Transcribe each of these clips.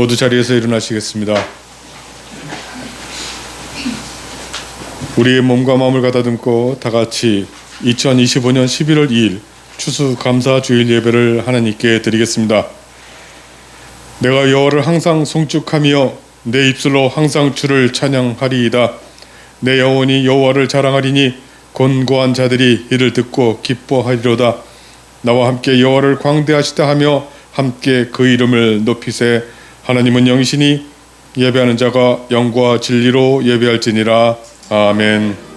모두 자리에서 일어나시겠습니다. 우리의 몸과 마음을 가다듬고 다 같이 2025년 11월 2일 추수감사주일 예배를 하나님께 드리겠습니다. 내가 여호와를 항상 송축하며 내 입술로 항상 주를 찬양하리이다. 내 영혼이 여호와를 자랑하리니 곤고한 자들이 이를 듣고 기뻐하리로다. 나와 함께 여호와를 광대하시다 하며 함께 그 이름을 높이세. 하나님은 영이시니 예배하는 자가 영과 진리로 예배할지니라. 아멘.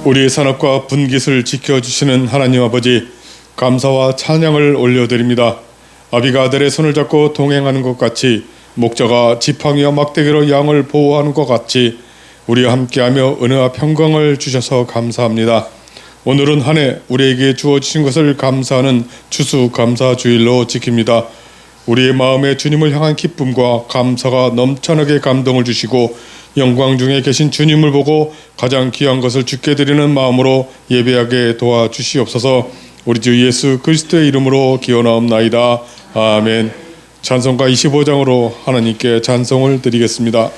우리의 산업과 분깃을 지켜주시는 하나님 아버지, 감사와 찬양을 올려드립니다. 아비가 아들의 손을 잡고 동행하는 것 같이, 목자가 지팡이와 막대기로 양을 보호하는 것 같이 우리와 함께하며 은혜와 평강을 주셔서 감사합니다. 오늘은 한 해 우리에게 주어주신 것을 감사하는 추수감사주일로 지킵니다. 우리의 마음에 주님을 향한 기쁨과 감사가 넘쳐나게 감동을 주시고 영광 중에 계신 주님을 보고 가장 귀한 것을 주께 드리는 마음으로 예배하게 도와주시옵소서. 우리 주 예수 그리스도의 이름으로 기원하옵나이다. 아멘. 찬송가 25장으로 하나님께 찬송을 드리겠습니다.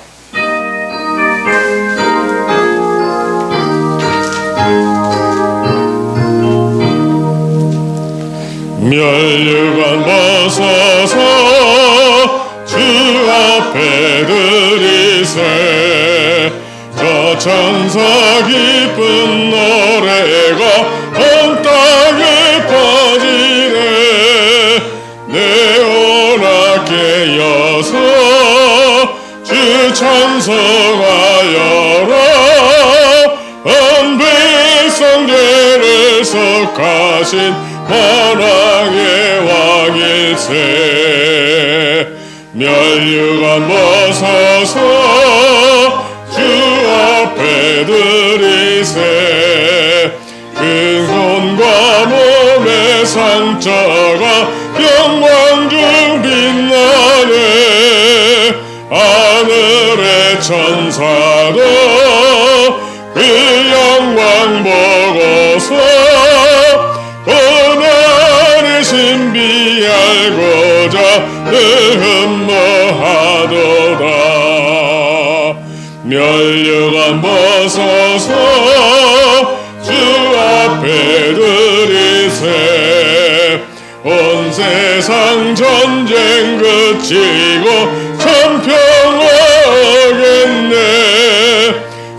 멸류관 벗어서 주 앞에 드리세. 저 천사 기쁜 노래가 온 땅에 퍼지네. 내 오락게 여서 주 찬송하여라. 온 백성 죄를 속하신 만왕의 왕일세. 멸류관 벗어서 주 앞에 드리세. 근손과 몸의 상처가 영광 중 빛나네. 하늘의 천사도 그 영광 보고서 고난의 신비 알고자 늘 흠모하도다. 멸류관 벗어서 주 앞에 드리세. 온 세상 전쟁 그치고 천평하겠네.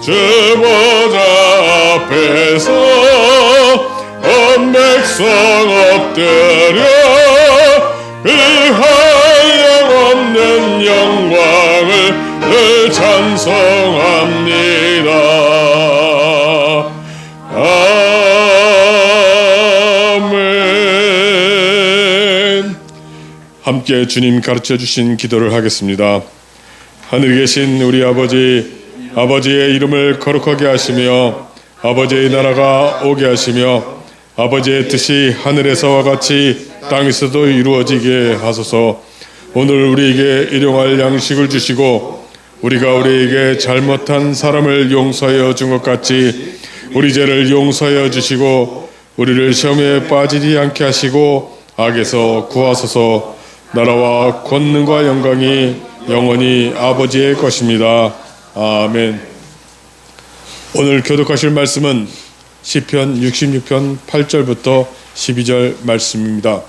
주 보좌 앞에서 온 백성 엎드려 그 한량없는 영광을 늘 찬송합니다. 아멘. 함께 주님 가르쳐 주신 기도를 하겠습니다. 하늘에 계신 우리 아버지, 아버지의 이름을 거룩하게 하시며 아버지의 나라가 오게 하시며 아버지의 뜻이 하늘에서와 같이 땅에서도 이루어지게 하소서. 오늘 우리에게 일용할 양식을 주시고 우리가 우리에게 잘못한 사람을 용서하여 준 것 같이 우리 죄를 용서하여 주시고 우리를 시험에 빠지지 않게 하시고 악에서 구하소서. 나라와 권능과 영광이 영원히 아버지의 것입니다. 아멘. 오늘 교독하실 말씀은 시편 66편 8절부터 12절 말씀입니다.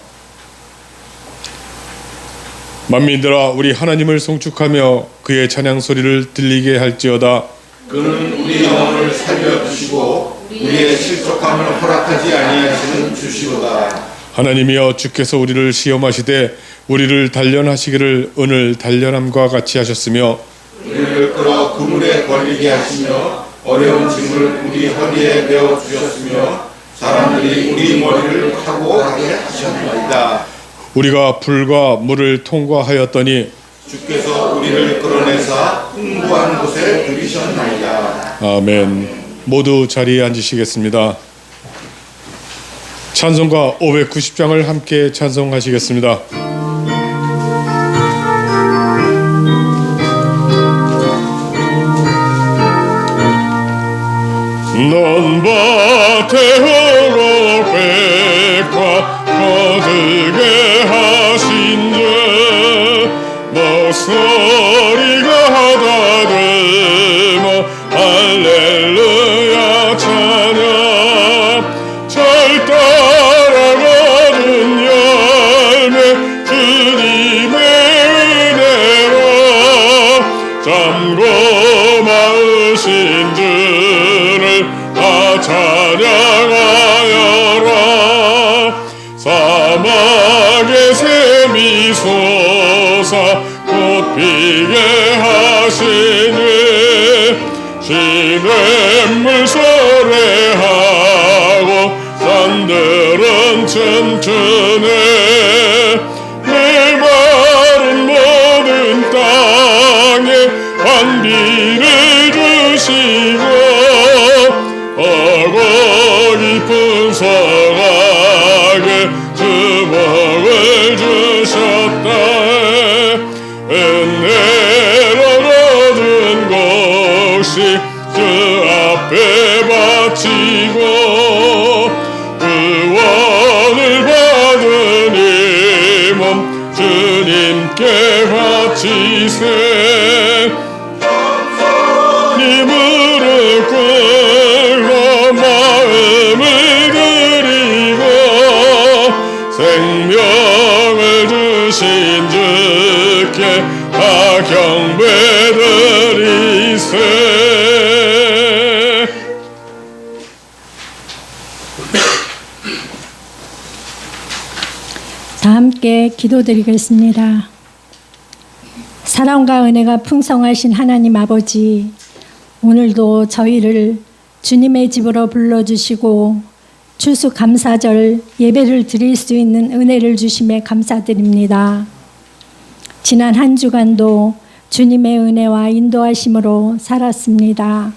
만민들아 우리 하나님을 송축하며 그의 찬양 소리를 들리게 할지어다. 그는 우리 영혼을 살려주시고 우리의 실족함을 허락하지 아니하시는 주시로다. 하나님이여 주께서 우리를 시험하시되 우리를 단련하시기를 오늘 단련함과 같이 하셨으며 우리를 끌어 그물에 걸리게 하시며 어려운 짐을 우리 허리에 메어 주셨으며 사람들이 우리 머리를 타고 가게 하셨나이다. 우리가 불과 물을 통과하였더니 주께서 우리를 끌어내사 풍부한 곳에 들이셨나이다. 아멘. 모두 자리에 앉으시겠습니다. 찬송가 590장을 함께 찬송하시겠습니다. 넌 밭에 흐르고 백화 거들게 하신 주 목소리가 다들며 할렐루야 찬양. 절 따라 거둔 열매 주님의 은혜로 잠고 마으신 주를 다 찬양하여라. 사막의 샘이 솟아 꽃피게 하시니 시냇물 소래하고 산들은 춤추네. 메마른 모든 땅에 환비를 주시고 어고 깊은 성악에 주복을 주셨다. 은혜로 얻은 것이 주 앞에 바치고 구원을 받은 다 함께 기도드리겠습니다. 사랑과 은혜가 풍성하신 하나님 아버지, 오늘도 저희를 주님의 집으로 불러주시고 추수감사절 예배를 드릴 수 있는 은혜를 주심에 감사드립니다. 지난 한 주간도 주님의 은혜와 인도하심으로 살았습니다.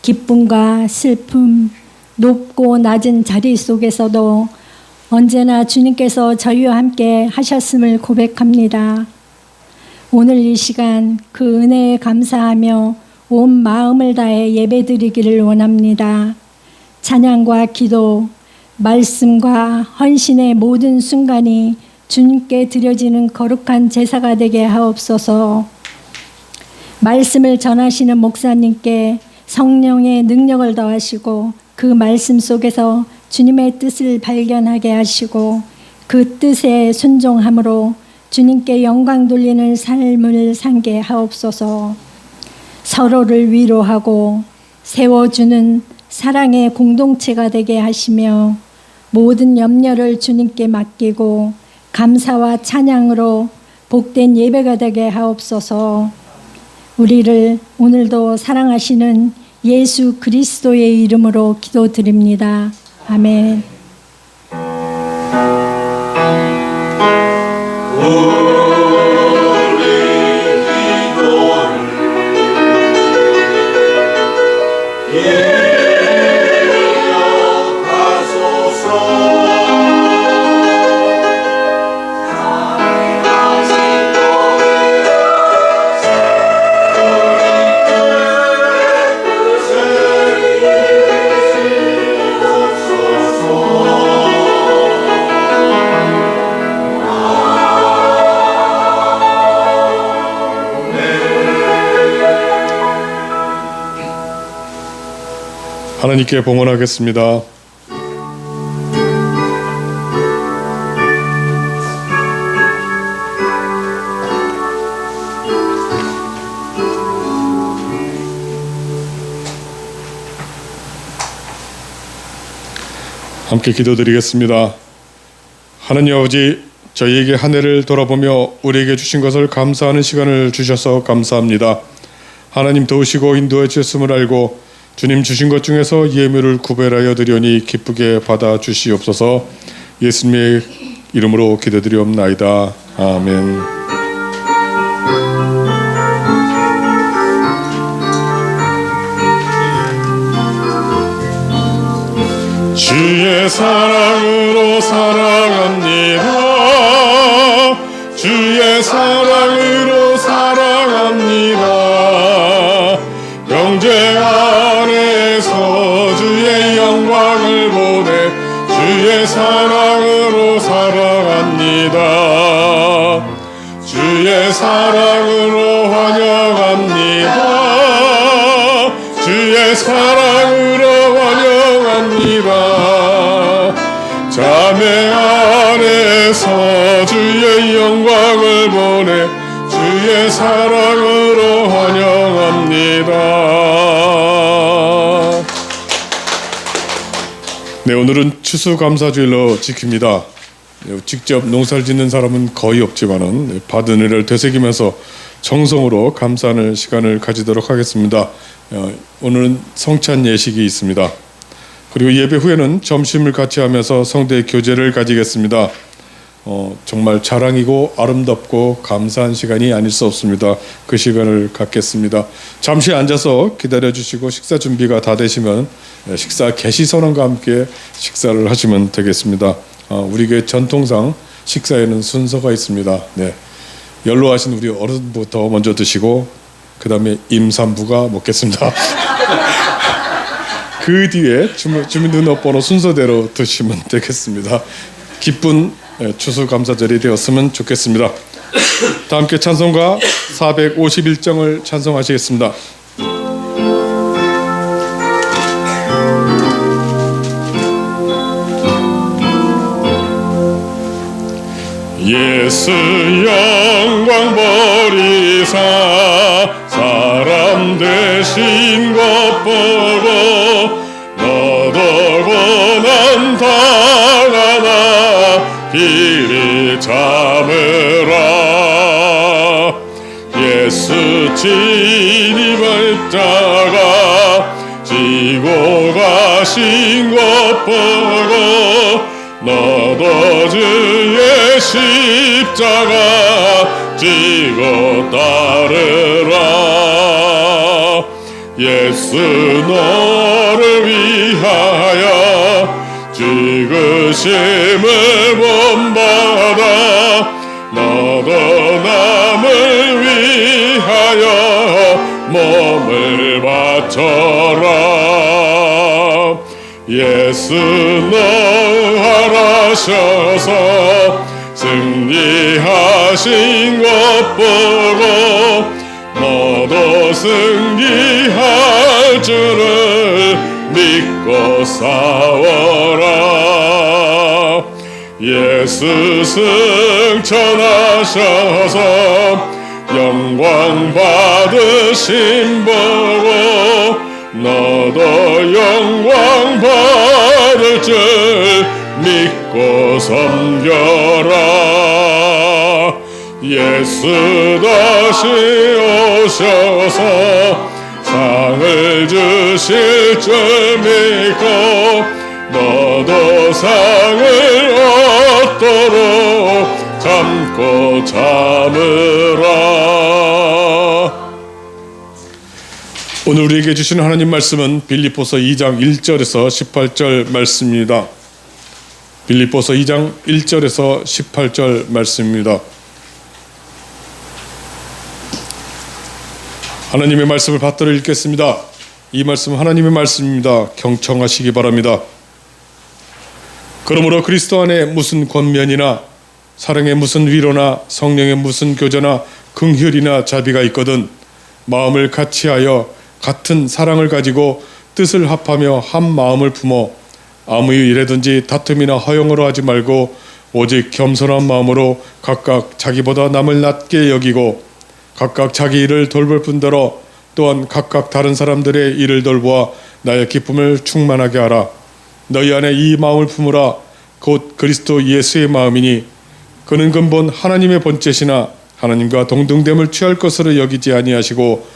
기쁨과 슬픔, 높고 낮은 자리 속에서도 언제나 주님께서 저희와 함께 하셨음을 고백합니다. 오늘 이 시간 그 은혜에 감사하며 온 마음을 다해 예배드리기를 원합니다. 찬양과 기도, 말씀과 헌신의 모든 순간이 주님께 드려지는 거룩한 제사가 되게 하옵소서. 말씀을 전하시는 목사님께 성령의 능력을 더하시고 그 말씀 속에서 주님의 뜻을 발견하게 하시고 그 뜻에 순종함으로 주님께 영광 돌리는 삶을 살게 하옵소서. 서로를 위로하고 세워주는 사랑의 공동체가 되게 하시며 모든 염려를 주님께 맡기고 감사와 찬양으로 복된 예배가 되게 하옵소서. 우리를 오늘도 사랑하시는 예수 그리스도의 이름으로 기도드립니다. 아멘. 하나님께 봉헌하겠습니다. 함께 기도드리겠습니다. 하나님 아버지, 저희에게 한 해를 돌아보며 우리에게 주신 것을 감사하는 시간을 주셔서 감사합니다. 하나님 도우시고 인도해 주셨음을 알고 주님 주신 것 중에서 예물을 구별하여 드려니 기쁘게 받아 주시옵소서. 예수님의 이름으로 기도드리옵나이다. 아멘. 주의 사랑으로 사랑합니다. 주의 사랑으로 사랑합니다. 영제 안에서 주의 영광을 보내 주의 사랑으로 사랑합니다. 주의 사랑으로 환영합니다. 주의 사랑으로 환영합니다. 자매 안에서 주의 영광을 보내 주의 사랑으로 환영합니다. 네, 오늘은 추수감사주일로 지킵니다. 직접 농사를 짓는 사람은 거의 없지만은 받은 은혜를 되새기면서 정성으로 감사하는 시간을 가지도록 하겠습니다. 오늘은 성찬 예식이 있습니다. 그리고 예배 후에는 점심을 같이 하면서 성대 교제를 가지겠습니다. 정말 자랑이고 아름답고 감사한 시간이 아닐 수 없습니다. 그 시간을 갖겠습니다. 잠시 앉아서 기다려주시고 식사 준비가 다 되시면 식사 개시 선언과 함께 식사를 하시면 되겠습니다. 우리 교회 전통상 식사에는 순서가 있습니다. 네, 연로하신 우리 어른부터 먼저 드시고 그 다음에 임산부가 먹겠습니다. 그 뒤에 주민등록번호 순서대로 드시면 되겠습니다. 기쁜 추수감사절이 되었으면 좋겠습니다. 다 함께 찬송가 451장을 찬송하시겠습니다. 예수 영광 버리사 사람 되신 것 보고 너도 고난 참으라. 예수 진입을 자가 지고 가신 것 보고 너도 주의 십자가 지고 따르라. 예수 너를 위하여 죽으심을 본받아 너도 남을 위하여 몸을 바쳐라. 예수 너 하라셔서 승리하신 것 보고 너도 승리할 줄을 믿고 싸워라. 예수 승천하셔서 영광 받으신 보고 너도 영광 받을 줄 믿고 섬겨라. 예수 다시 오셔서 상을 주실 줄 믿고 너도 상을 얻도록 참고 참으라. 오늘 우리에게 주신 하나님 말씀은 빌립보서 2장 1절에서 18절 말씀입니다. 빌립보서 2장 1절에서 18절 말씀입니다. 하나님의 말씀을 받들어 읽겠습니다. 이 말씀은 하나님의 말씀입니다. 경청하시기 바랍니다. 그러므로 그리스도 안에 무슨 권면이나 사랑의 무슨 위로나 성령의 무슨 교제나 긍휼이나 자비가 있거든 마음을 같이하여 같은 사랑을 가지고 뜻을 합하며 한 마음을 품어 아무 일에든지 다툼이나 허용으로 하지 말고 오직 겸손한 마음으로 각각 자기보다 남을 낮게 여기고 각각 자기 일을 돌볼 뿐더러 또한 각각 다른 사람들의 일을 돌보아 나의 기쁨을 충만하게 하라. 너희 안에 이 마음을 품으라. 곧 그리스도 예수의 마음이니 그는 근본 하나님의 본체시나 하나님과 동등됨을 취할 것으로 여기지 아니하시고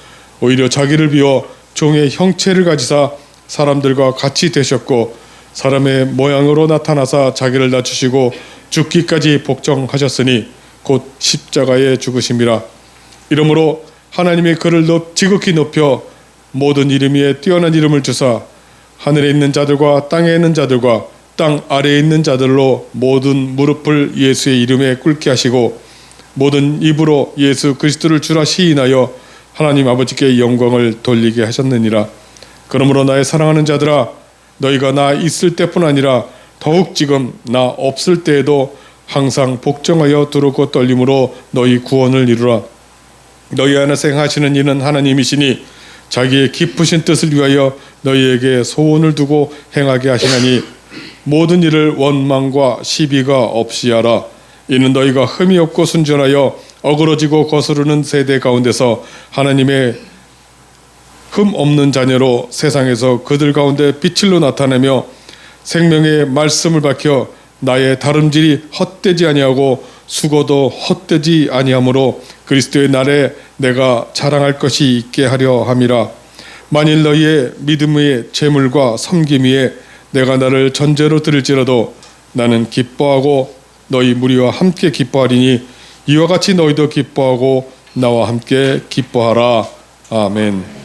오히려 자기를 비워 종의 형체를 가지사 사람들과 같이 되셨고 사람의 모양으로 나타나사 자기를 낮추시고 죽기까지 복종하셨으니 곧 십자가에 죽으심이라. 이러므로 하나님이 그를 지극히 높여 모든 이름 위에 뛰어난 이름을 주사 하늘에 있는 자들과 땅에 있는 자들과 땅 아래에 있는 자들로 모든 무릎을 예수의 이름에 꿇게 하시고 모든 입으로 예수 그리스도를 주라 시인하여 하나님 아버지께 영광을 돌리게 하셨느니라. 그러므로 나의 사랑하는 자들아 너희가 나 있을 때뿐 아니라 더욱 지금 나 없을 때에도 항상 복종하여 두렵고 떨림으로 너희 구원을 이루라. 너희 안에 생하시는 이는 하나님이시니 자기의 깊으신 뜻을 위하여 너희에게 소원을 두고 행하게 하시나니 모든 일을 원망과 시비가 없이 하라. 이는 너희가 흠이 없고 순전하여 어그러지고 거스르는 세대 가운데서 하나님의 흠 없는 자녀로 세상에서 그들 가운데 빛을로 나타내며 생명의 말씀을 밝혀 나의 다름질이 헛되지 아니하고 수고도 헛되지 아니하므로 그리스도의 날에 내가 자랑할 것이 있게 하려 함이라. 만일 너희의 믿음의 재물과 섬김 위에 내가 나를 전제로 드릴지라도 나는 기뻐하고 너희 무리와 함께 기뻐하리니 이와 같이 너희도 기뻐하고 나와 함께 기뻐하라. 아멘.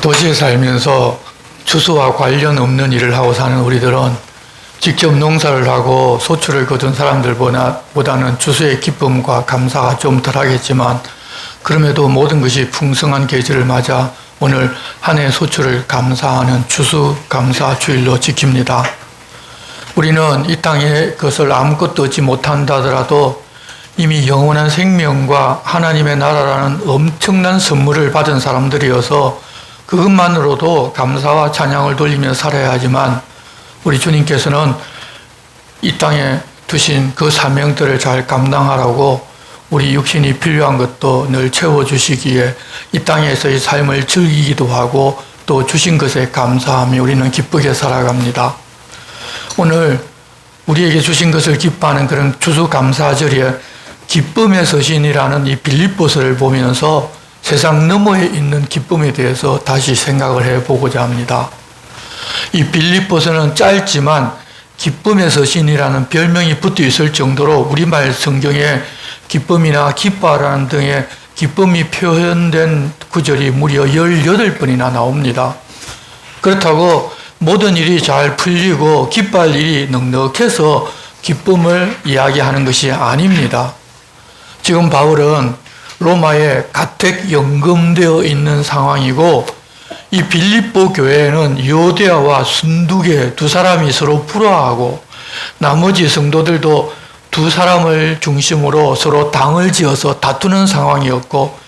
도시에 살면서 추수와 관련 없는 일을 하고 사는 우리들은 직접 농사를 하고 소출을 거둔 사람들보다는 추수의 기쁨과 감사가 좀 덜하겠지만 그럼에도 모든 것이 풍성한 계절을 맞아 오늘 한 해 소출을 감사하는 추수 감사 주일로 지킵니다. 우리는 이 땅에 그것을 아무것도 얻지 못한다 하더라도 이미 영원한 생명과 하나님의 나라라는 엄청난 선물을 받은 사람들이어서 그것만으로도 감사와 찬양을 돌리며 살아야 하지만 우리 주님께서는 이 땅에 두신 그 사명들을 잘 감당하라고 우리 육신이 필요한 것도 늘 채워주시기에 이 땅에서의 삶을 즐기기도 하고 또 주신 것에 감사하며 우리는 기쁘게 살아갑니다. 오늘 우리에게 주신 것을 기뻐하는 그런 추수감사절에 기쁨의 서신이라는 이 빌립보서를 보면서 세상 너머에 있는 기쁨에 대해서 다시 생각을 해보고자 합니다. 이 빌립보서는 짧지만 기쁨의 서신이라는 별명이 붙어 있을 정도로 우리말 성경에 기쁨이나 기뻐하라는 등의 기쁨이 표현된 구절이 무려 18번이나 나옵니다. 그렇다고 모든 일이 잘 풀리고 기뻐할 일이 넉넉해서 기쁨을 이야기하는 것이 아닙니다. 지금 바울은 로마에 가택 연금되어 있는 상황이고 이 빌립보 교회에는 요대아와 순두계 두 사람이 서로 불화하고 나머지 성도들도 두 사람을 중심으로 서로 당을 지어서 다투는 상황이었고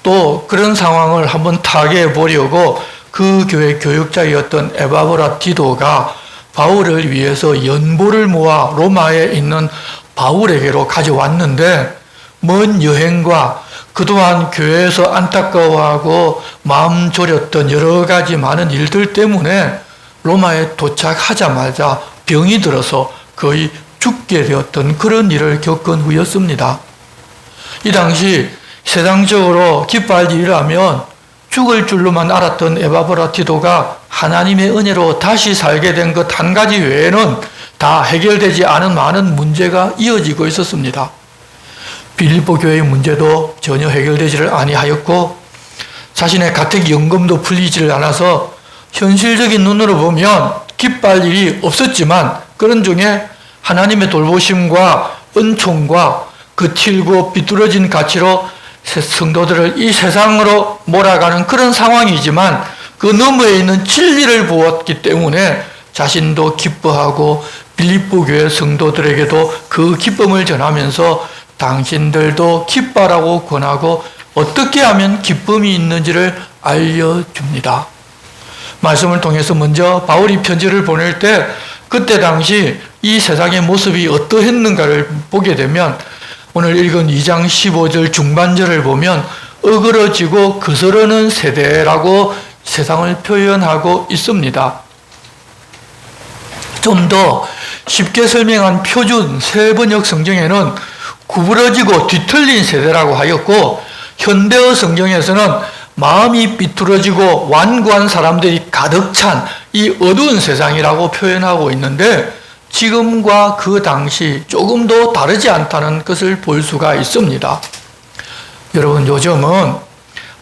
또 그런 상황을 한번 타개해 보려고 그 교회 교육자였던 에바브라티도가 바울을 위해서 연보를 모아 로마에 있는 바울에게로 가져왔는데 먼 여행과 그동안 교회에서 안타까워하고 마음 졸였던 여러 가지 많은 일들 때문에 로마에 도착하자마자 병이 들어서 거의 죽게 되었던 그런 일을 겪은 후였습니다. 이 당시 세상적으로 기뻐할 일이라면 죽을 줄로만 알았던 에바브라티도가 하나님의 은혜로 다시 살게 된 것 한 가지 외에는 다 해결되지 않은 많은 문제가 이어지고 있었습니다. 빌립보 교회의 문제도 전혀 해결되지를 아니하였고 자신의 가택연금도 풀리지를 않아서 현실적인 눈으로 보면 기뻐할 일이 없었지만 그런 중에 하나님의 돌보심과 은총과 거칠고 비뚤어진 가치로 성도들을 이 세상으로 몰아가는 그런 상황이지만 그 너머에 있는 진리를 보았기 때문에 자신도 기뻐하고 빌립보 교회 성도들에게도 그 기쁨을 전하면서 당신들도 기뻐하라고 권하고 어떻게 하면 기쁨이 있는지를 알려줍니다. 말씀을 통해서 먼저 바울이 편지를 보낼 때 그때 당시 이 세상의 모습이 어떠했는가를 보게 되면 오늘 읽은 2장 15절 중반절을 보면 어그러지고 거스르는 세대라고 세상을 표현하고 있습니다. 좀 더 쉽게 설명한 표준 세번역 성경에는 구부러지고 뒤틀린 세대라고 하였고 현대어 성경에서는 마음이 삐뚤어지고 완고한 사람들이 가득 찬 이 어두운 세상이라고 표현하고 있는데 지금과 그 당시 조금도 다르지 않다는 것을 볼 수가 있습니다. 여러분 요즘은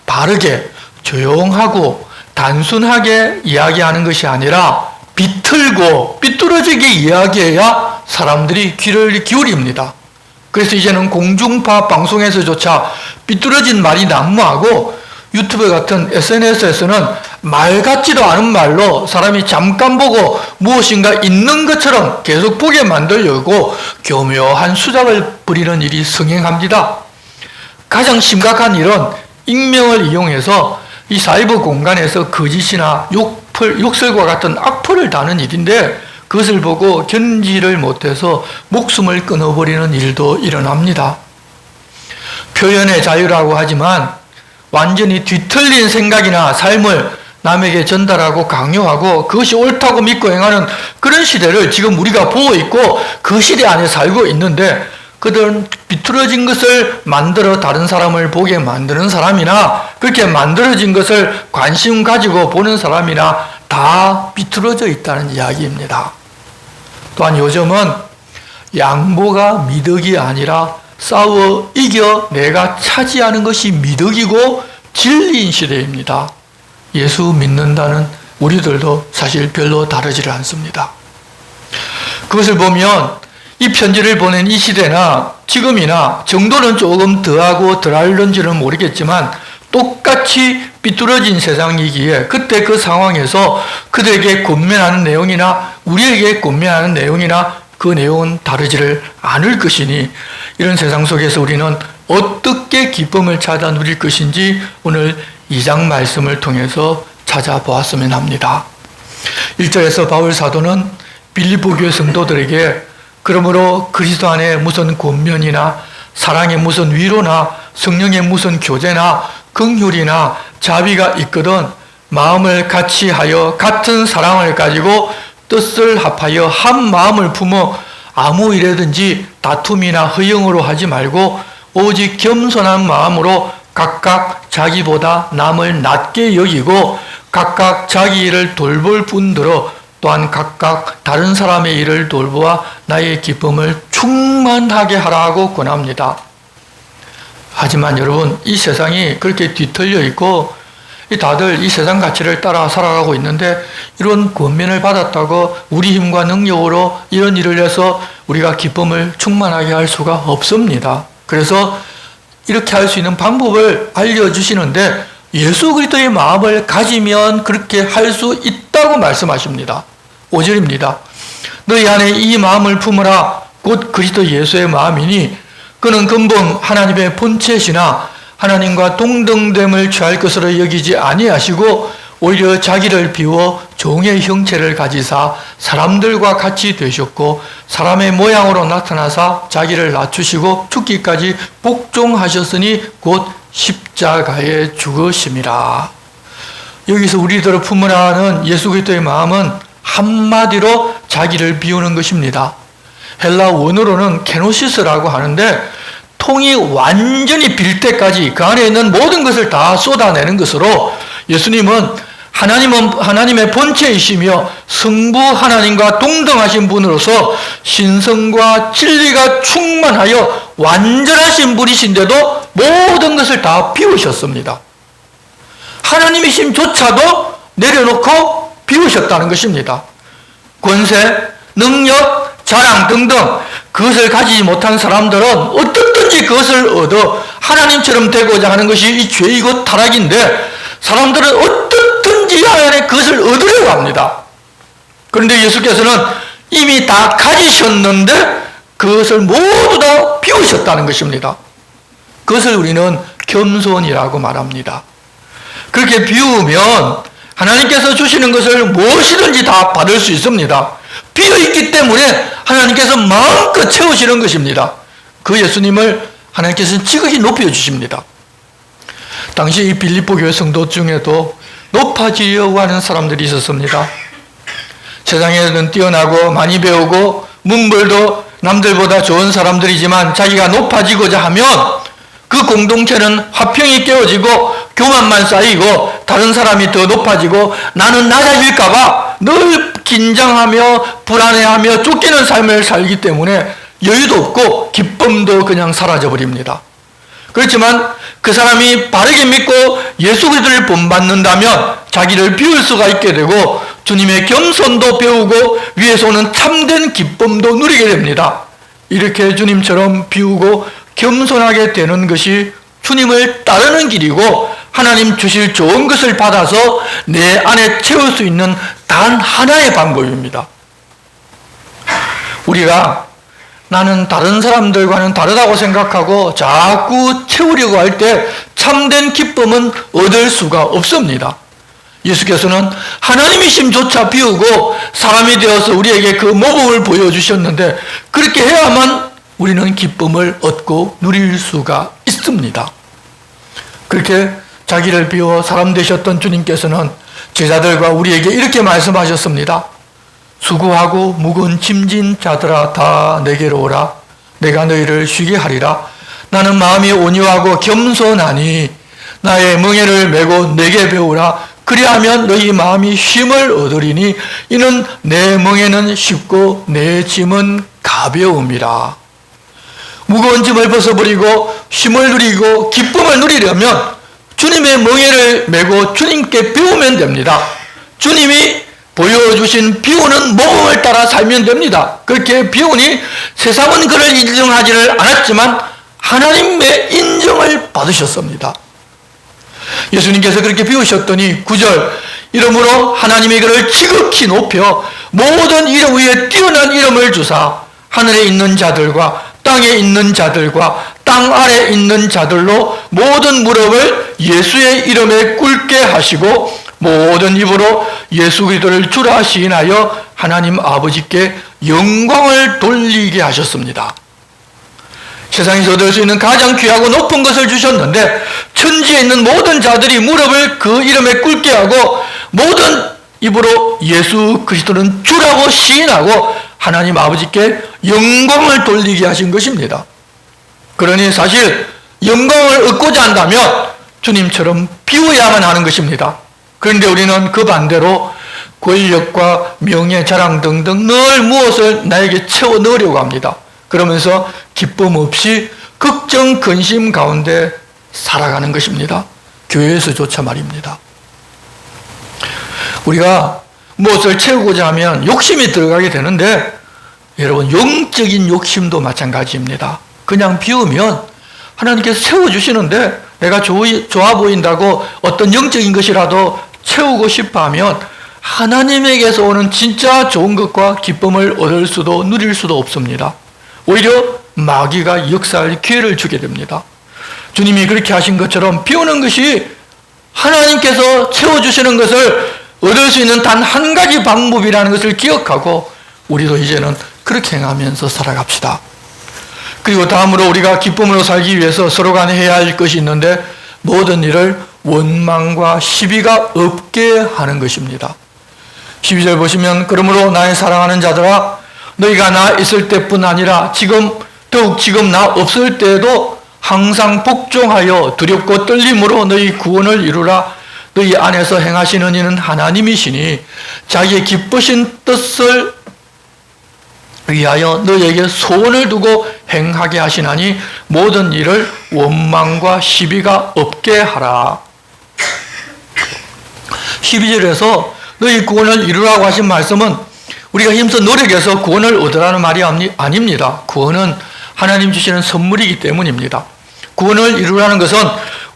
바르게 조용하고 단순하게 이야기하는 것이 아니라 비틀고 삐뚤어지게 이야기해야 사람들이 귀를 기울입니다. 그래서 이제는 공중파 방송에서조차 삐뚤어진 말이 난무하고 유튜브 같은 SNS에서는 말 같지도 않은 말로 사람이 잠깐 보고 무엇인가 있는 것처럼 계속 보게 만들려고 교묘한 수작을 부리는 일이 성행합니다. 가장 심각한 일은 익명을 이용해서 이 사이버 공간에서 거짓이나 욕설과 같은 악플을 다는 일인데 그것을 보고 견지를 못해서 목숨을 끊어버리는 일도 일어납니다. 표현의 자유라고 하지만 완전히 뒤틀린 생각이나 삶을 남에게 전달하고 강요하고 그것이 옳다고 믿고 행하는 그런 시대를 지금 우리가 보고 있고 그 시대 안에 살고 있는데 그들은 비뚤어진 것을 만들어 다른 사람을 보게 만드는 사람이나 그렇게 만들어진 것을 관심 가지고 보는 사람이나 다 비뚤어져 있다는 이야기입니다. 또한 요즘은 양보가 미덕이 아니라 싸워 이겨 내가 차지하는 것이 미덕이고 진리인 시대입니다. 예수 믿는다는 우리들도 사실 별로 다르지를 않습니다. 그것을 보면 이 편지를 보낸 이 시대나 지금이나 정도는 조금 더하고 덜할는지는 모르겠지만 똑같이 삐뚤어진 세상이기에 그때 그 상황에서 그들에게 권면하는 내용이나 우리에게 권면하는 내용이나 그 내용은 다르지를 않을 것이니 이런 세상 속에서 우리는 어떻게 기쁨을 찾아 누릴 것인지 오늘 2장 말씀을 통해서 찾아보았으면 합니다. 1절에서 바울 사도는 빌립보 교회 성도들에게 그러므로 그리스도 안에 무슨 권면이나 사랑의 무슨 위로나 성령의 무슨 교제나 긍휼이나 자비가 있거든 마음을 같이 하여 같은 사랑을 가지고 뜻을 합하여 한 마음을 품어 아무 일에든지 다툼이나 허영으로 하지 말고 오직 겸손한 마음으로 각각 자기보다 남을 낮게 여기고 각각 자기 일을 돌볼 뿐더러 또한 각각 다른 사람의 일을 돌보아 나의 기쁨을 충만하게 하라고 권합니다. 하지만 여러분, 이 세상이 그렇게 뒤틀려 있고 다들 이 세상 가치를 따라 살아가고 있는데 이런 권면을 받았다고 우리 힘과 능력으로 이런 일을 해서 우리가 기쁨을 충만하게 할 수가 없습니다. 그래서 이렇게 할 수 있는 방법을 알려주시는데 예수 그리스도의 마음을 가지면 그렇게 할 수 있다고 말씀하십니다. 5절입니다. 너희 안에 이 마음을 품으라 곧 그리스도 예수의 마음이니 그는 근본 하나님의 본체시나 하나님과 동등됨을 취할 것으로 여기지 아니하시고 오히려 자기를 비워 종의 형체를 가지사 사람들과 같이 되셨고 사람의 모양으로 나타나사 자기를 낮추시고 죽기까지 복종하셨으니 곧 십자가에 죽으심이라. 여기서 우리들을 품으라는 예수 그리스도의 마음은 한마디로 자기를 비우는 것입니다. 헬라 원어로는 케노시스라고 하는데 통이 완전히 빌 때까지 그 안에 있는 모든 것을 다 쏟아내는 것으로 예수님은 하나님의 본체이시며 성부 하나님과 동등하신 분으로서 신성과 진리가 충만하여 완전하신 분이신데도 모든 것을 다 비우셨습니다. 하나님이심조차도 내려놓고 비우셨다는 것입니다. 권세, 능력, 자랑 등등 그것을 가지지 못한 사람들은 어떻든지 그것을 얻어 하나님처럼 되고자 하는 것이 이 죄이고 타락인데 사람들은 어떻든지 안에 그것을 얻으려고 합니다. 그런데 예수께서는 이미 다 가지셨는데 그것을 모두 다 비우셨다는 것입니다. 그것을 우리는 겸손이라고 말합니다. 그렇게 비우면 하나님께서 주시는 것을 무엇이든지 다 받을 수 있습니다. 비어있기 때문에 하나님께서 마음껏 채우시는 것입니다. 그 예수님을 하나님께서는 지극히 높여주십니다. 당시 이 빌립보 교회 성도 중에도 높아지려고 하는 사람들이 있었습니다. 세상에는 뛰어나고 많이 배우고 문벌도 남들보다 좋은 사람들이지만 자기가 높아지고자 하면 그 공동체는 화평이 깨어지고 교만만 쌓이고 다른 사람이 더 높아지고 나는 낮아질까봐 늘 긴장하며 불안해하며 쫓기는 삶을 살기 때문에 여유도 없고 기쁨도 그냥 사라져버립니다. 그렇지만 그 사람이 바르게 믿고 예수 그리스도를 본받는다면 자기를 비울 수가 있게 되고 주님의 겸손도 배우고 위에서 오는 참된 기쁨도 누리게 됩니다. 이렇게 주님처럼 비우고 겸손하게 되는 것이 주님을 따르는 길이고 하나님 주실 좋은 것을 받아서 내 안에 채울 수 있는 단 하나의 방법입니다. 우리가 나는 다른 사람들과는 다르다고 생각하고 자꾸 채우려고 할 때 참된 기쁨은 얻을 수가 없습니다. 예수께서는 하나님이심조차 비우고 사람이 되어서 우리에게 그 모범을 보여주셨는데 그렇게 해야만 우리는 기쁨을 얻고 누릴 수가 있습니다. 그렇게 자기를 비워 사람 되셨던 주님께서는 제자들과 우리에게 이렇게 말씀하셨습니다. 수고하고 무거운 짐진 자들아 다 내게로 오라. 내가 너희를 쉬게 하리라. 나는 마음이 온유하고 겸손하니 나의 멍에를 메고 내게 배우라. 그리하면 너희 마음이 쉼을 얻으리니 이는 내 멍에는 쉽고 내 짐은 가벼움이라. 무거운 짐을 벗어버리고 쉼을 누리고 기쁨을 누리려면 주님의 멍에를 메고 주님께 배우면 됩니다. 주님이 보여주신 비유는 모범을 따라 살면 됩니다. 그렇게 비유니 세상은 그를 인정하지를 않았지만 하나님의 인정을 받으셨습니다. 예수님께서 그렇게 비우셨더니 9절, 이러므로 하나님이 그를 지극히 높여 모든 이름 위에 뛰어난 이름을 주사 하늘에 있는 자들과 땅에 있는 자들과 땅 아래 있는 자들로 모든 무릎을 예수의 이름에 꿇게 하시고 모든 입으로 예수 그리스도를 주라 시인하여 하나님 아버지께 영광을 돌리게 하셨습니다. 세상에서 얻을 수 있는 가장 귀하고 높은 것을 주셨는데 천지에 있는 모든 자들이 무릎을 그 이름에 꿇게 하고 모든 입으로 예수 그리스도는 주라고 시인하고 하나님 아버지께 영광을 돌리게 하신 것입니다. 그러니 사실 영광을 얻고자 한다면 주님처럼 비워야만 하는 것입니다. 그런데 우리는 그 반대로 권력과 명예, 자랑 등등 늘 무엇을 나에게 채워 넣으려고 합니다. 그러면서 기쁨 없이 걱정, 근심 가운데 살아가는 것입니다. 교회에서조차 말입니다. 우리가 무엇을 채우고자 하면 욕심이 들어가게 되는데 여러분 영적인 욕심도 마찬가지입니다. 그냥 비우면 하나님께서 채워주시는데 내가 좋아 보인다고 어떤 영적인 것이라도 채우고 싶어 하면 하나님에게서 오는 진짜 좋은 것과 기쁨을 얻을 수도 누릴 수도 없습니다. 오히려 마귀가 역사할 기회를 주게 됩니다. 주님이 그렇게 하신 것처럼 비우는 것이 하나님께서 채워주시는 것을 얻을 수 있는 단 한 가지 방법이라는 것을 기억하고 우리도 이제는 그렇게 행하면서 살아갑시다. 그리고 다음으로 우리가 기쁨으로 살기 위해서 서로 간에 해야 할 것이 있는데 모든 일을 원망과 시비가 없게 하는 것입니다. 12절 보시면 그러므로 나의 사랑하는 자들아 너희가 나 있을 때뿐 아니라 더욱 지금 나 없을 때에도 항상 복종하여 두렵고 떨림으로 너희 구원을 이루라. 너희 안에서 행하시는 이는 하나님이시니 자기의 기쁘신 뜻을 위하여 너희에게 소원을 두고 행하게 하시나니 모든 일을 원망과 시비가 없게 하라. 12절에서 너희 구원을 이루라고 하신 말씀은 우리가 힘써 노력해서 구원을 얻으라는 말이 아닙니다. 구원은 하나님 주시는 선물이기 때문입니다. 구원을 이루라는 것은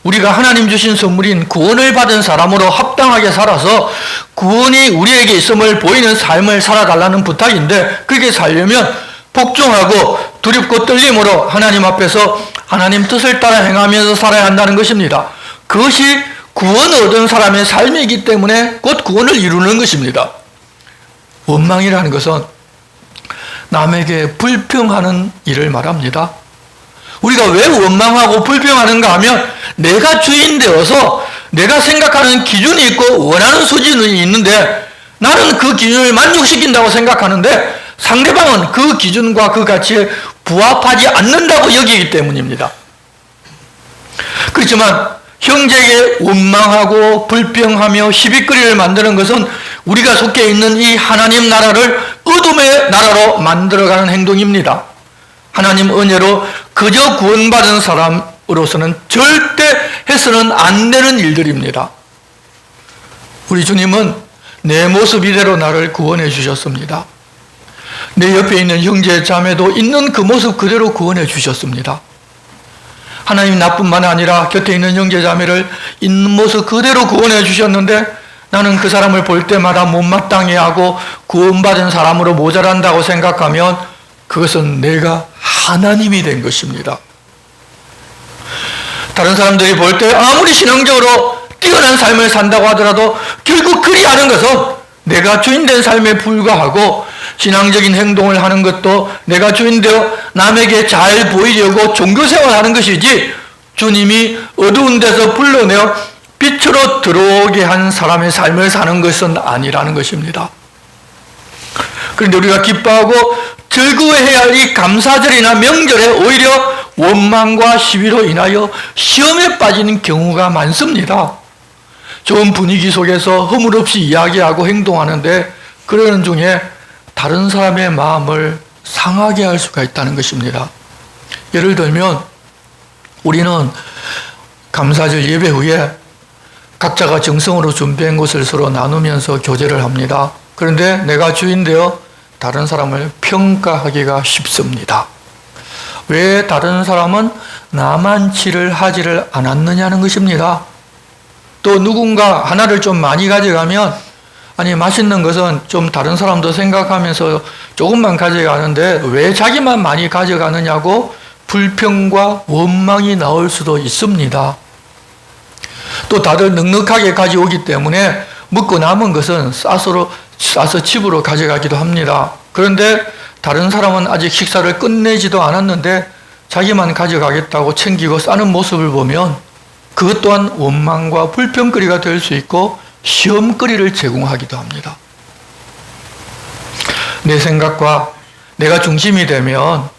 우리가 하나님 주신 선물인 구원을 받은 사람으로 합당하게 살아서 구원이 우리에게 있음을 보이는 삶을 살아달라는 부탁인데 그렇게 살려면 복종하고 두렵고 떨림으로 하나님 앞에서 하나님 뜻을 따라 행하면서 살아야 한다는 것입니다. 그것이 구원을 얻은 사람의 삶이기 때문에 곧 구원을 이루는 것입니다. 원망이라는 것은 남에게 불평하는 일을 말합니다. 우리가 왜 원망하고 불평하는가 하면 내가 주인 되어서 내가 생각하는 기준이 있고 원하는 수준이 있는데 나는 그 기준을 만족시킨다고 생각하는데 상대방은 그 기준과 그 가치에 부합하지 않는다고 여기기 때문입니다. 그렇지만 형제에게 원망하고 불평하며 시비거리를 만드는 것은 우리가 속해 있는 이 하나님 나라를 어둠의 나라로 만들어가는 행동입니다. 하나님 은혜로 그저 구원받은 사람으로서는 절대 해서는 안 되는 일들입니다. 우리 주님은 내 모습 이대로 나를 구원해 주셨습니다. 내 옆에 있는 형제 자매도 있는 그 모습 그대로 구원해 주셨습니다. 하나님 나뿐만 아니라 곁에 있는 형제 자매를 있는 모습 그대로 구원해 주셨는데 나는 그 사람을 볼 때마다 못마땅해 하고 구원받은 사람으로 모자란다고 생각하면 그것은 내가 하나님이 된 것입니다. 다른 사람들이 볼 때 아무리 신앙적으로 뛰어난 삶을 산다고 하더라도 결국 그리하는 것은 내가 주인된 삶에 불과하고 신앙적인 행동을 하는 것도 내가 주인되어 남에게 잘 보이려고 종교생활하는 것이지 주님이 어두운 데서 불러내어 빛으로 들어오게 한 사람의 삶을 사는 것은 아니라는 것입니다. 그런데 우리가 기뻐하고 즐거워해야 할 이 감사절이나 명절에 오히려 원망과 시비로 인하여 시험에 빠지는 경우가 많습니다. 좋은 분위기 속에서 허물없이 이야기하고 행동하는데 그러는 중에 다른 사람의 마음을 상하게 할 수가 있다는 것입니다. 예를 들면 우리는 감사절 예배 후에 각자가 정성으로 준비한 것을 서로 나누면서 교제를 합니다. 그런데 내가 주인되어 다른 사람을 평가하기가 쉽습니다. 왜 다른 사람은 나만치를 하지를 않았느냐는 것입니다. 또 누군가 하나를 좀 많이 가져가면 아니 맛있는 것은 좀 다른 사람도 생각하면서 조금만 가져가는데 왜 자기만 많이 가져가느냐고 불평과 원망이 나올 수도 있습니다. 또 다들 넉넉하게 가져오기 때문에 먹고 남은 것은 싸서 집으로 가져가기도 합니다. 그런데 다른 사람은 아직 식사를 끝내지도 않았는데 자기만 가져가겠다고 챙기고 싸는 모습을 보면 그것 또한 원망과 불평거리가 될 수 있고 시험거리를 제공하기도 합니다. 내 생각과 내가 중심이 되면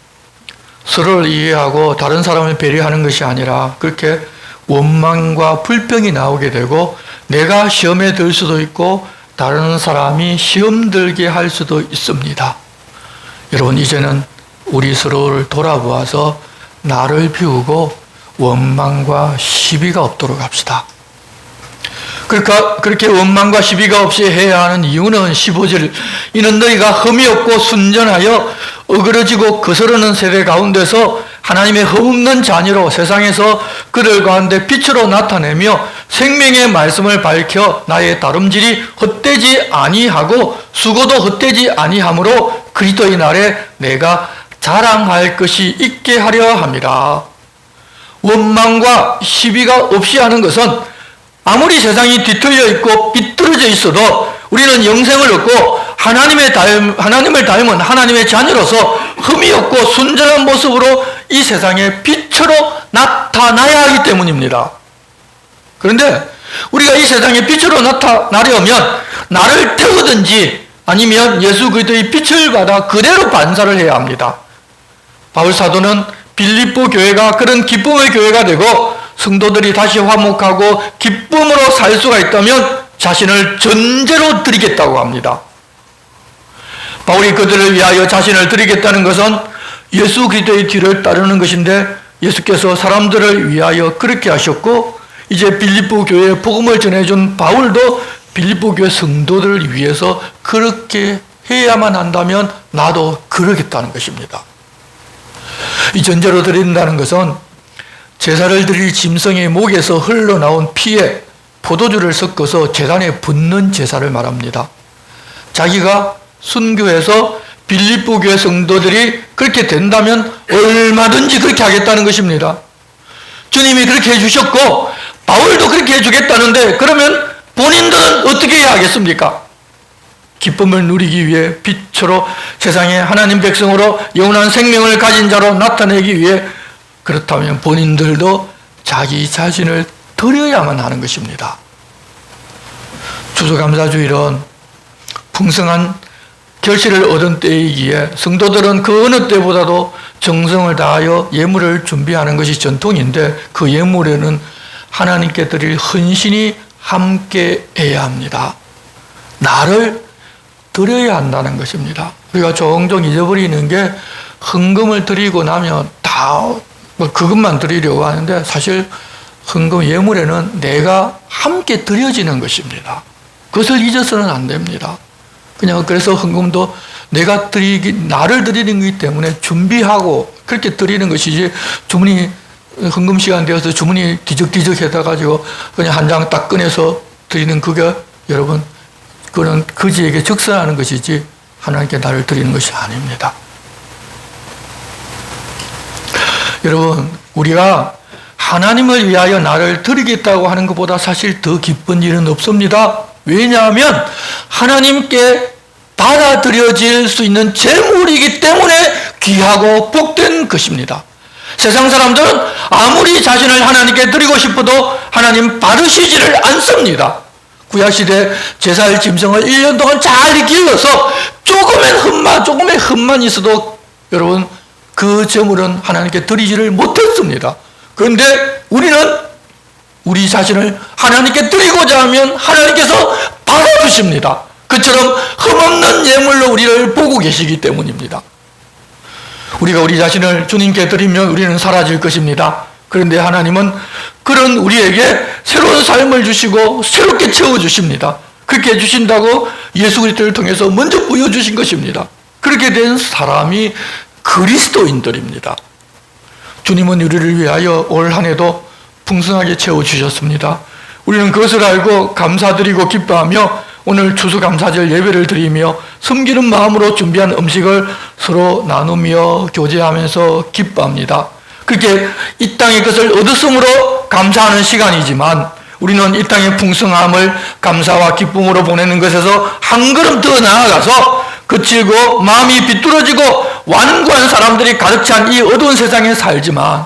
서로를 이해하고 다른 사람을 배려하는 것이 아니라 그렇게 원망과 불평이 나오게 되고 내가 시험에 들 수도 있고 다른 사람이 시험 들게 할 수도 있습니다. 여러분 이제는 우리 서로를 돌아보아서 나를 비우고 원망과 시비가 없도록 합시다. 그러니까 그렇게 원망과 시비가 없이 해야 하는 이유는 15절 이는 너희가 흠이 없고 순전하여 어그러지고 거스르는 세대 가운데서 하나님의 흠없는 자녀로 세상에서 그들 가운데 빛으로 나타내며 생명의 말씀을 밝혀 나의 다름질이 헛되지 아니하고 수고도 헛되지 아니하므로 그리스도의 날에 내가 자랑할 것이 있게 하려 함이라. 원망과 시비가 없이 하는 것은 아무리 세상이 뒤틀려 있고 삐뚤어져 있어도 우리는 영생을 얻고 하나님을 닮은 하나님의 자녀로서 흠이 없고 순전한 모습으로 이 세상에 빛으로 나타나야 하기 때문입니다. 그런데 우리가 이 세상에 빛으로 나타나려면 나를 태우든지 아니면 예수 그리스도의 빛을 받아 그대로 반사를 해야 합니다. 바울 사도는 빌립보 교회가 그런 기쁨의 교회가 되고 성도들이 다시 화목하고 기쁨으로 살 수가 있다면 자신을 전제로 드리겠다고 합니다. 바울이 그들을 위하여 자신을 드리겠다는 것은 예수 그리스도의 뒤를 따르는 것인데 예수께서 사람들을 위하여 그렇게 하셨고 이제 빌립보 교회에 복음을 전해준 바울도 빌립보 교회 성도들을 위해서 그렇게 해야만 한다면 나도 그러겠다는 것입니다. 이 전제로 드린다는 것은 제사를 드릴 짐승의 목에서 흘러나온 피에 포도주를 섞어서 제단에 붓는 제사를 말합니다. 자기가 순교해서 빌립보 교회 성도들이 그렇게 된다면 얼마든지 그렇게 하겠다는 것입니다. 주님이 그렇게 해주셨고 바울도 그렇게 해주겠다는데 그러면 본인들은 어떻게 해야 하겠습니까? 기쁨을 누리기 위해 빛으로 세상에 하나님 백성으로 영원한 생명을 가진 자로 나타내기 위해 그렇다면 본인들도 자기 자신을 드려야만 하는 것입니다. 추수감사주일은 풍성한 결실을 얻은 때이기에 성도들은 그 어느 때보다도 정성을 다하여 예물을 준비하는 것이 전통인데 그 예물에는 하나님께 드릴 헌신이 함께해야 합니다. 나를 드려야 한다는 것입니다. 우리가 종종 잊어버리는 게 헌금을 드리고 나면 다 그것만 드리려고 하는데 사실 헌금 예물에는 내가 함께 드려지는 것입니다. 그것을 잊어서는 안 됩니다. 그냥 그래서 헌금도 나를 드리는 것이기 때문에 준비하고 그렇게 드리는 것이지 주문이 헌금 시간 되어서 주문이 뒤적뒤적 해가지고 그냥 한 장 딱 꺼내서 드리는 그게 여러분 그는 거지에게 적선하는 것이지 하나님께 나를 드리는 것이 아닙니다. 여러분 우리가 하나님을 위하여 나를 드리겠다고 하는 것보다 사실 더 기쁜 일은 없습니다. 왜냐하면 하나님께 받아들여질 수 있는 재물이기 때문에 귀하고 복된 것입니다. 세상 사람들은 아무리 자신을 하나님께 드리고 싶어도 하나님 받으시지를 않습니다. 구약시대 제사할 짐승을 1년 동안 잘 길러서 조금의 흠만 있어도 여러분 그 제물은 하나님께 드리지를 못했습니다. 그런데 우리는 우리 자신을 하나님께 드리고자 하면 하나님께서 받아주십니다. 그처럼 흠없는 예물로 우리를 보고 계시기 때문입니다. 우리가 우리 자신을 주님께 드리면 우리는 사라질 것입니다. 그런데 하나님은 그런 우리에게 새로운 삶을 주시고 새롭게 채워주십니다. 그렇게 해주신다고 예수 그리스도를 통해서 먼저 보여주신 것입니다. 그렇게 된 사람이 그리스도인들입니다. 주님은 우리를 위하여 올 한 해도 풍성하게 채워주셨습니다. 우리는 그것을 알고 감사드리고 기뻐하며 오늘 추수감사절 예배를 드리며 섬기는 마음으로 준비한 음식을 서로 나누며 교제하면서 기뻐합니다. 그렇게 이 땅의 것을 얻었으므로 감사하는 시간이지만 우리는 이 땅의 풍성함을 감사와 기쁨으로 보내는 것에서 한 걸음 더 나아가서 거칠고 마음이 비뚤어지고 완고한 사람들이 가득 찬 이 어두운 세상에 살지만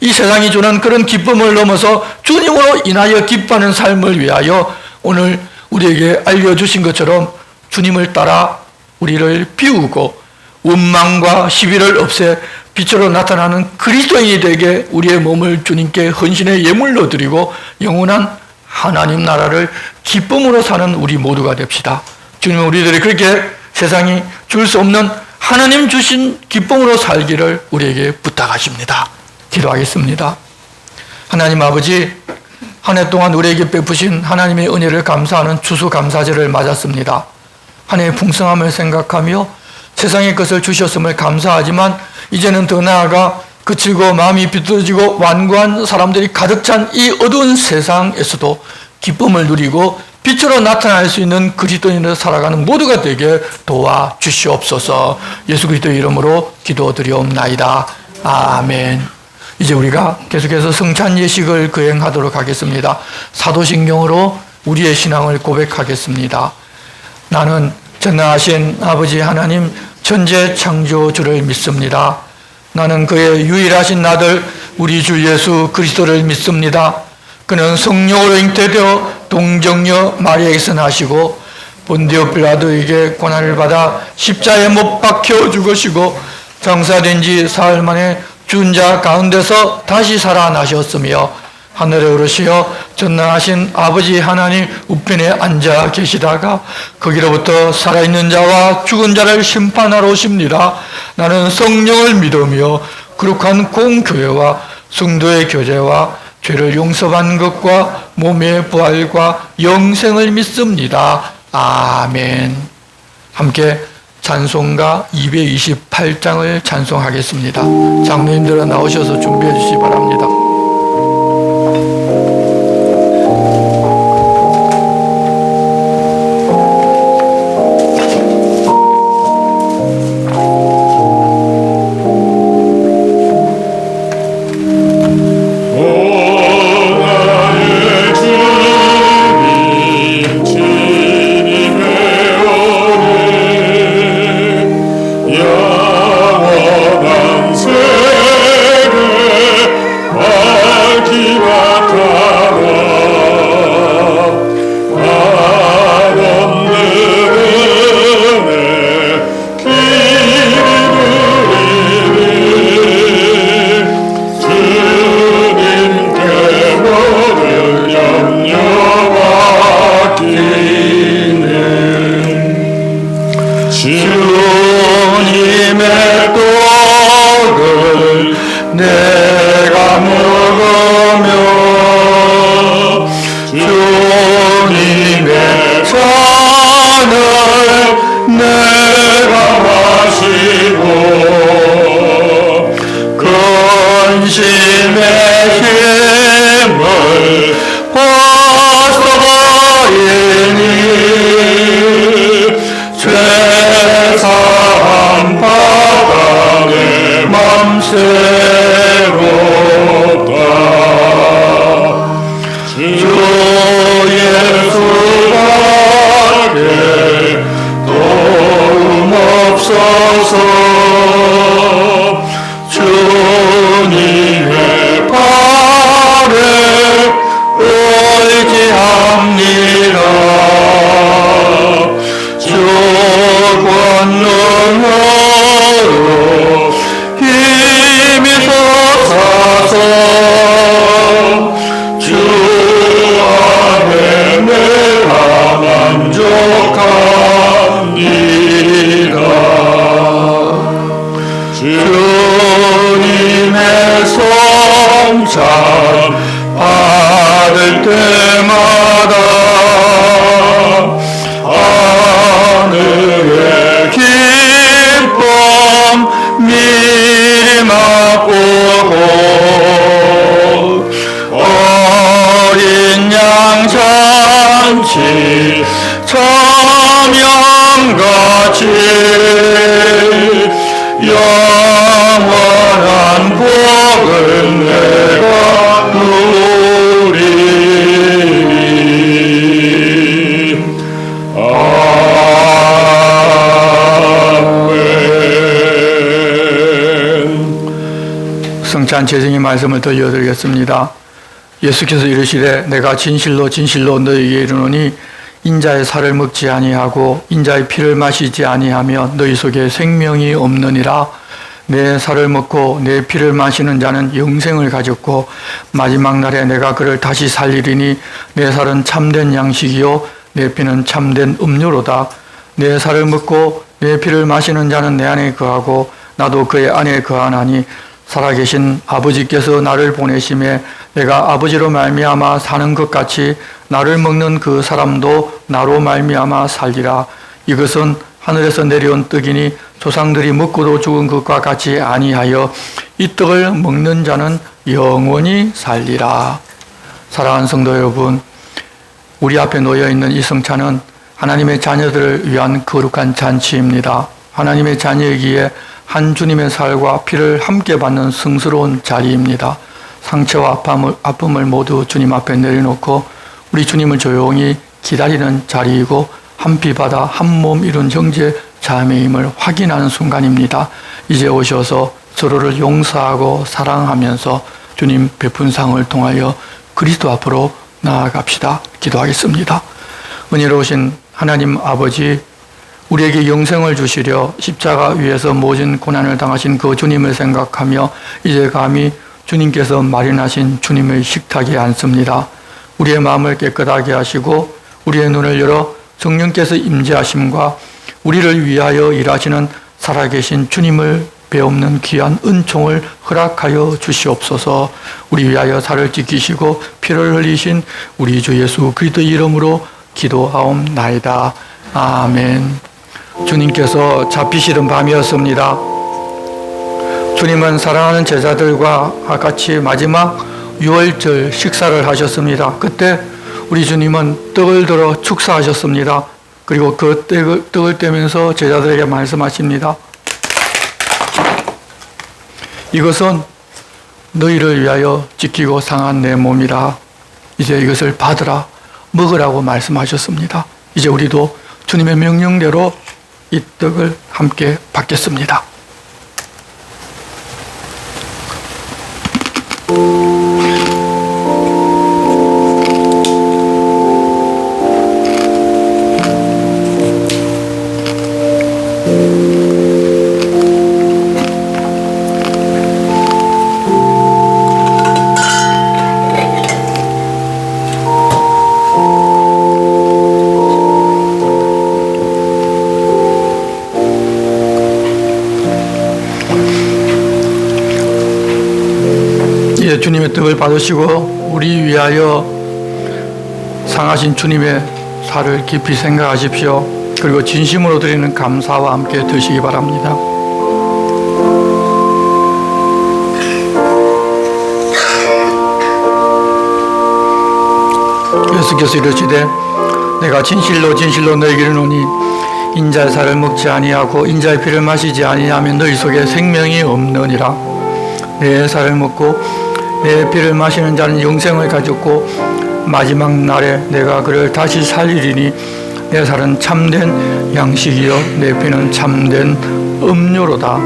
이 세상이 주는 그런 기쁨을 넘어서 주님으로 인하여 기뻐하는 삶을 위하여 오늘 우리에게 알려주신 것처럼 주님을 따라 우리를 비우고 원망과 시비를 없애 빛으로 나타나는 그리스도인이 되게 우리의 몸을 주님께 헌신의 예물로 드리고 영원한 하나님 나라를 기쁨으로 사는 우리 모두가 됩시다. 주님, 우리들이 그렇게 세상이 줄 수 없는 하나님 주신 기쁨으로 살기를 우리에게 부탁하십니다. 기도하겠습니다. 하나님 아버지, 한 해 동안 우리에게 베푸신 하나님의 은혜를 감사하는 추수감사절을 맞았습니다. 한 해의 풍성함을 생각하며 세상의 것을 주셨음을 감사하지만 이제는 더 나아가 그치고 마음이 비뚤어지고 완고한 사람들이 가득 찬 이 어두운 세상에서도 기쁨을 누리고 빛으로 나타날 수 있는 그리스도인으로 살아가는 모두가 되게 도와주시옵소서. 예수 그리스도의 이름으로 기도드리옵나이다. 아멘. 이제 우리가 계속해서 성찬 예식을 거행하도록 하겠습니다. 사도신경으로 우리의 신앙을 고백하겠습니다. 나는 전능하신 아버지 하나님 천재 창조주를 믿습니다. 나는 그의 유일하신 아들 우리 주 예수 그리스도를 믿습니다. 그는 성령으로 잉태되어 동정녀 마리아에게서 나시고 본디오 빌라도에게 고난을 받아 십자가에 못 박혀 죽으시고 장사된 지 사흘 만에 죽은 자 가운데서 다시 살아나셨으며 하늘에 오르시어 전능하신 아버지 하나님 우편에 앉아 계시다가 거기로부터 살아있는 자와 죽은 자를 심판하러 오십니다. 나는 성령을 믿으며 거룩한 공교회와 성도의 교제와 죄를 용서받는 것과 몸의 부활과 영생을 믿습니다. 아멘. 함께 찬송가 228장을 찬송하겠습니다. 장로님들은 나오셔서 준비해 주시기 바랍니다. 주님의 성찬 성찬 재정의 말씀을 들려드리겠습니다. 예수께서 이르시되 내가 진실로 진실로 너희에게 이르노니 인자의 살을 먹지 아니하고 인자의 피를 마시지 아니하며 너희 속에 생명이 없느니라. 내 살을 먹고 내 피를 마시는 자는 영생을 가졌고 마지막 날에 내가 그를 다시 살리리니 내 살은 참된 양식이요 내 피는 참된 음료로다. 내 살을 먹고 내 피를 마시는 자는 내 안에 거하고 나도 그의 안에 거하나니 살아계신 아버지께서 나를 보내심에 내가 아버지로 말미암아 사는 것 같이 나를 먹는 그 사람도 나로 말미암아 살리라. 이것은 하늘에서 내려온 떡이니 조상들이 먹고도 죽은 것과 같이 아니하여 이 떡을 먹는 자는 영원히 살리라. 사랑하는 성도 여러분, 우리 앞에 놓여 있는 이 성찬은 하나님의 자녀들을 위한 거룩한 잔치입니다. 하나님의 자녀이기에 한 주님의 살과 피를 함께 받는 성스러운 자리입니다. 상처와 아픔을 모두 주님 앞에 내려놓고 우리 주님을 조용히 기다리는 자리이고 한 피 받아 한 몸 이룬 형제 자매임을 확인하는 순간입니다. 이제 오셔서 서로를 용서하고 사랑하면서 주님 베푼 상을 통하여 그리스도 앞으로 나아갑시다. 기도하겠습니다. 은혜로우신 하나님 아버지, 우리에게 영생을 주시려 십자가 위에서 모진 고난을 당하신 그 주님을 생각하며 이제 감히 주님께서 마련하신 주님의 식탁에 앉습니다. 우리의 마음을 깨끗하게 하시고 우리의 눈을 열어 성령께서 임재하심과 우리를 위하여 일하시는 살아계신 주님을 배없는 귀한 은총을 허락하여 주시옵소서. 우리 위하여 살을 지키시고 피를 흘리신 우리 주 예수 그리스도의 이름으로 기도하옵나이다. 아멘. 주님께서 잡히시던 밤이었습니다. 주님은 사랑하는 제자들과 같이 마지막 유월절 식사를 하셨습니다. 그때 우리 주님은 떡을 들어 축사하셨습니다. 그리고 그 떡을 떼면서 제자들에게 말씀하십니다. 이것은 너희를 위하여 지키고 상한 내 몸이라. 이제 이것을 받으라, 먹으라고 말씀하셨습니다. 이제 우리도 주님의 명령대로 이 떡을 함께 받겠습니다. 이제 주님의 떡을 받으시고 우리 위하여 상하신 주님의 살을 깊이 생각하십시오. 그리고 진심으로 드리는 감사와 함께 드시기 바랍니다. 예수께서 이르시되 내가 진실로 진실로 너희에게 이르노니 인자의 살을 먹지 아니하고 인자의 피를 마시지 아니하면 너희 속에 생명이 없느니라. 내 살을 먹고 내 피를 마시는 자는 영생을 가졌고 마지막 날에 내가 그를 다시 살리리니 내 살은 참된 양식이요 내 피는 참된 음료로다.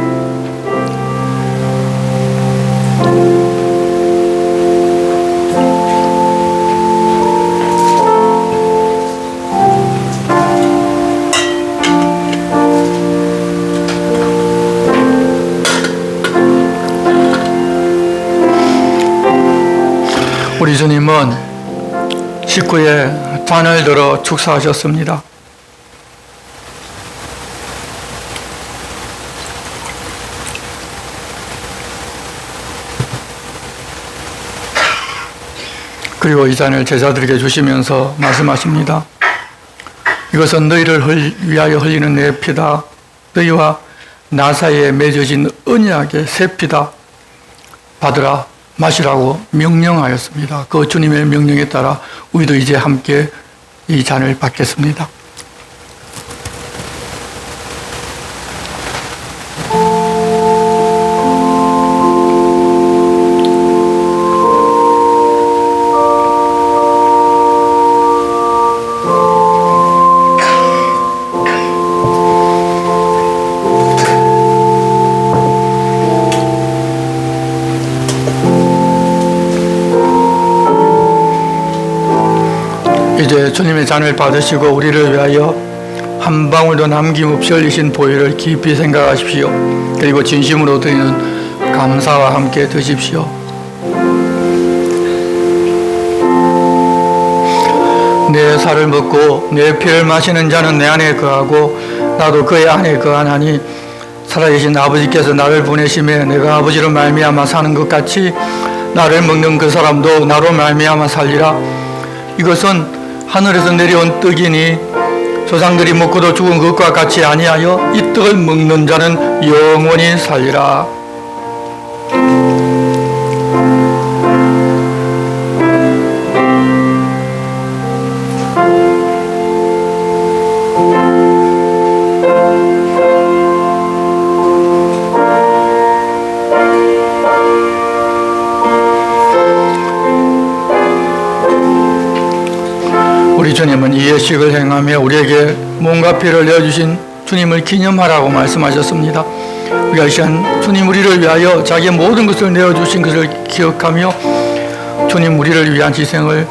우리 주님은 식구에 잔을 들어 축사하셨습니다. 그리고 이 잔을 제자들에게 주시면서 말씀하십니다. 이것은 너희를 위하여 흘리는 내 피다. 너희와 나 사이에 맺어진 언약의 새 피다. 받으라, 마시라고 명령하였습니다. 그 주님의 명령에 따라 우리도 이제 함께 이 잔을 받겠습니다. 이제 주님의 잔을 받으시고 우리를 위하여 한 방울도 남김없이 흘리신 보혈을 깊이 생각하십시오. 그리고 진심으로 드리는 감사와 함께 드십시오. 내 살을 먹고 내 피를 마시는 자는 내 안에 거하고 나도 그의 안에 거하나니 살아계신 아버지께서 나를 보내심에 내가 아버지로 말미암아 사는 것 같이 나를 먹는 그 사람도 나로 말미암아 살리라. 이것은 하늘에서 내려온 떡이니 조상들이 먹고도 죽은 것과 같이 아니하여 이 떡을 먹는 자는 영원히 살리라. 우리 주님은 이 예식을 행하며 우리에게 몸과 피를 내어주신 주님을 기념하라고 말씀하셨습니다. 우리가 이 시간 주님 우리를 위하여 자기의 모든 것을 내어주신 것을 기억하며 주님 우리를 위한 희생을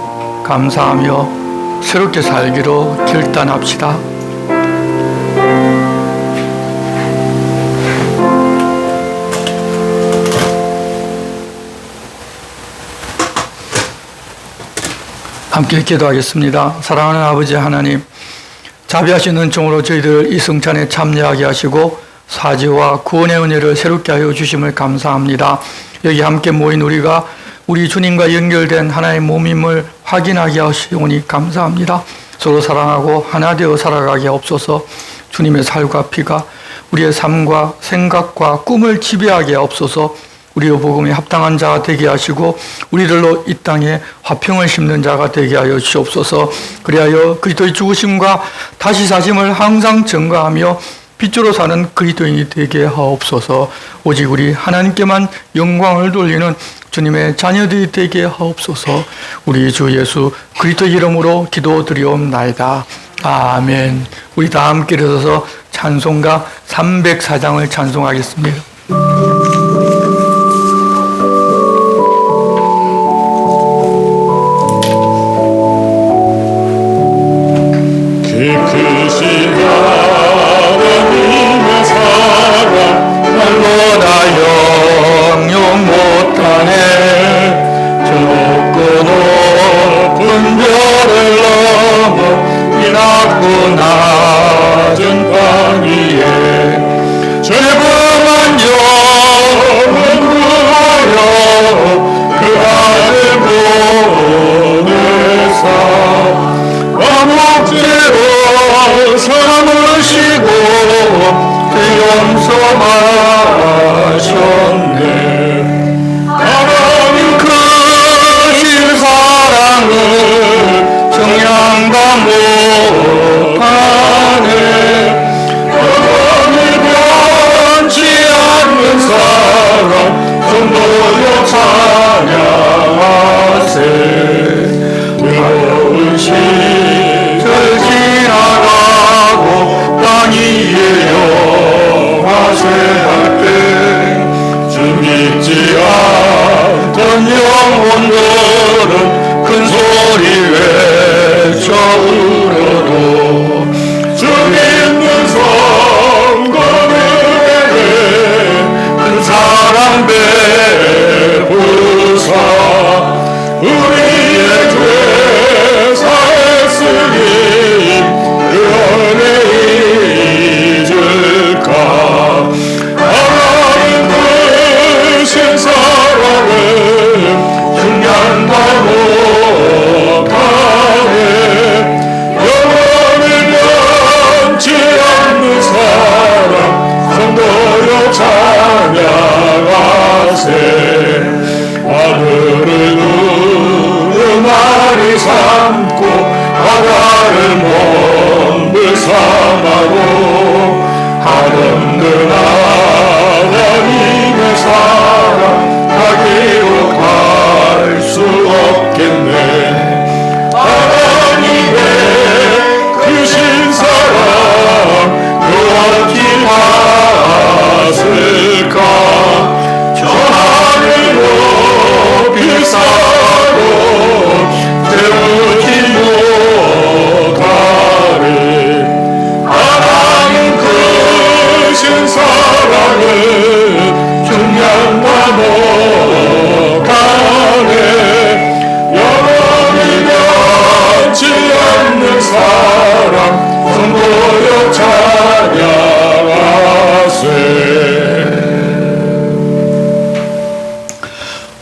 감사하며 새롭게 살기로 결단합시다. 함께 기도하겠습니다. 사랑하는 아버지 하나님, 자비하신 은총으로 저희들 이 성찬에 참여하게 하시고 사지와 구원의 은혜를 새롭게 하여 주심을 감사합니다. 여기 함께 모인 우리가 우리 주님과 연결된 하나의 몸임을 확인하게 하시오니 감사합니다. 서로 사랑하고 하나 되어 살아가게 없소서. 주님의 살과 피가 우리의 삶과 생각과 꿈을 지배하게 없소서. 우리의 복음에 합당한 자가 되게 하시고 우리들로 이 땅에 화평을 심는 자가 되게 하여 주옵소서. 그리하여 그리스도의 죽으심과 다시 사심을 항상 증거하며 빛으로 사는 그리스도인이 되게 하옵소서. 오직 우리 하나님께만 영광을 돌리는 주님의 자녀들이 되게 하옵소서. 우리 주 예수 그리스도 이름으로 기도드리옵나이다. 아멘. 우리 다 함께 일어서서 찬송가 304장을 찬송하겠습니다. 크신 하나님의 사랑 말로 다 영영 못하네. 저 높고 높은 별을 넘어 이 낮고 낮은 땅 위에 죄범한 영은 구하여 그 아들 보내사 목재로 삼으시고 용서하셨네. 하나님 크신 사랑은 정량다 못하네. 영원히 변치 않는 사랑 성도여 찬양하세. 어려운 시절 지나가고 땅 위에 영화쇠할 때 주 믿지 않던 영혼들은 큰 소리 외쳐 울어도 주 믿는 성도들에게 큰 사랑 베푸사 우리의 죄 사했으니 그 은혜 잊을까. 하나님 크신 사랑은 중량도 못하네. 영원히 변치 않는 사랑 성도여 찬양하세.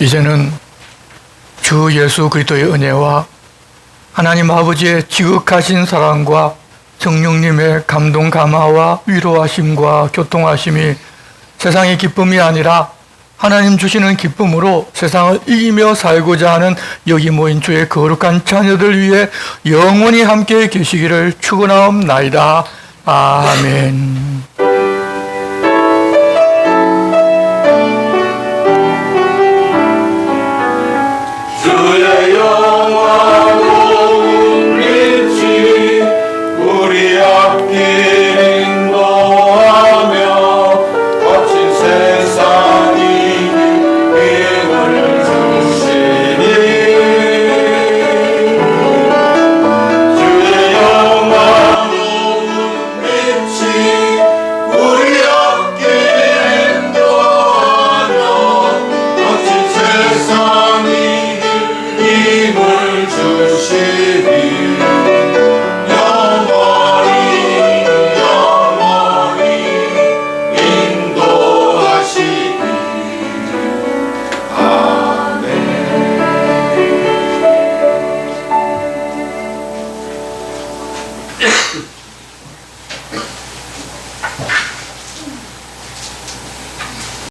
이제는 주 예수 그리스도의 은혜와 하나님 아버지의 지극하신 사랑과 성령님의 감동 감화와 위로하심과 교통하심이 세상의 기쁨이 아니라 하나님 주시는 기쁨으로 세상을 이기며 살고자 하는 여기 모인 주의 거룩한 자녀들 위해 영원히 함께 계시기를 축원하옵나이다. 아멘. 주의 영화로운 빛이 우리 앞길 인도하며 거친 세상이 힘을 주시니 주의 영화로운 빛이 우리 앞길 인도하며 거친 세상이 힘을 주시니 영원히 영원히 인도하시니 아멘.